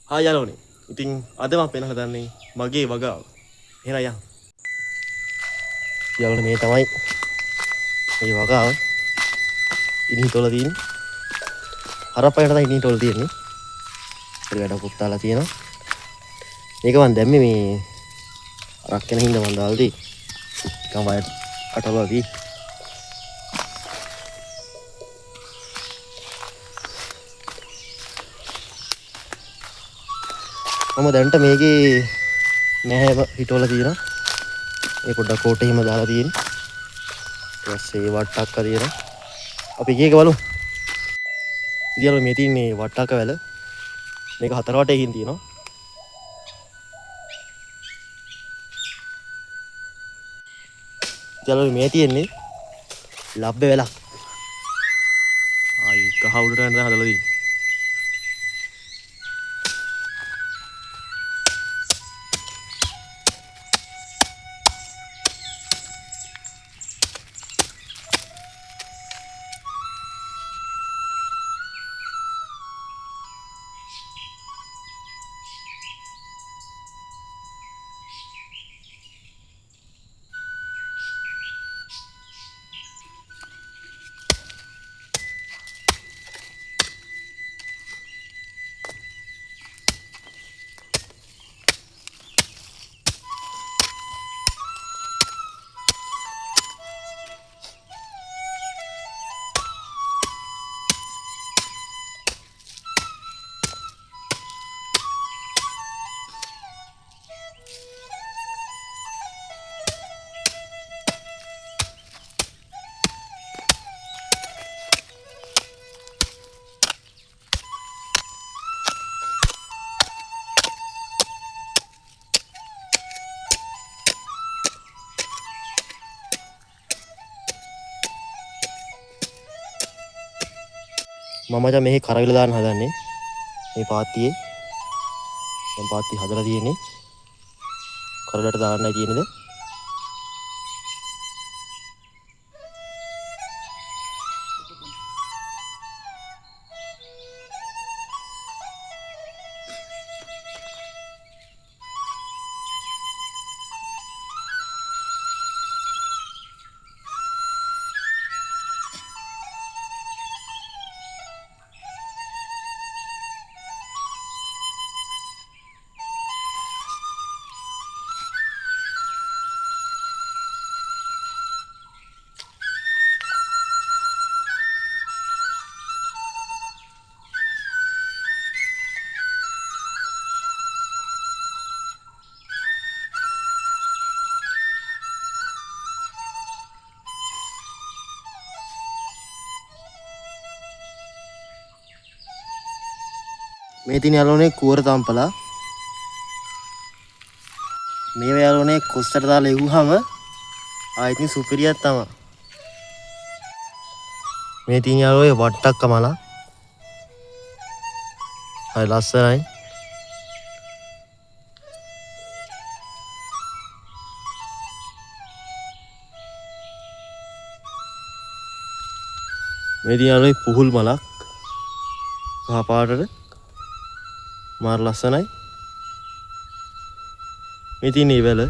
ආ යාළුවනේ. ඉතින් අද මම පෙන්වන්න හදන්නේ මගේ වගාව. එහෙනම් යන්න. යාළුවනේ මේ තමයි මේ වගාව. ඉනිහිතොල තියෙන්නේ. හරප්පයට තමයි ඉනිහිතොල තියෙන්නේ. ඒක වැඩකුත් දාලා තියෙනවා. මේක මම දැම්මේ මේ අරක් කෙන හින්දා මම දාලා තියෙන්නේ. නිකන් වයර් අටලුවා දී. මම දැන්ට මේකේ නැහැ හිටවල තියෙනවා. මේ පොඩ්ඩක් කෝට් එහෙම දාලා තියෙන්නේ. ඊට පස්සේ වට්ටක්ක තියෙනවා. අපි එක එක බලමු. ඉතින් මේ තියෙන්නේ වට්ටක්ක වැල. මේක හතර වටේකින් තියෙනවා. ඉතින් මේ තියෙන්නේ ලබ්බේ වැලක්. ආයි ගහ උඩට යන දා හදලා තියෙන්නේ. මම මචං මෙහි කරවිල දාන්න හදන්නේ. මේ පාත්තියේ දැන් පාත්තිය හදලා තියෙන්නේ. කරවිලට දාන්නයි තියෙන්නේ. මේ තියෙන යාළුවනේ කුවර තම්පලා. මේ යාළුවනේ කොස්සට දාලා එව්වහම ආයෙත් සුපිරියක් තමයි. මේ තියෙන යාළුවේ වට්ටක්ක මල. හරි ලස්සනයි. මේ තියෙන යාළුවේ පුහුල් මලක්. කහ පාටට මාර ලස්සනයි. මේ තියෙන ඉවල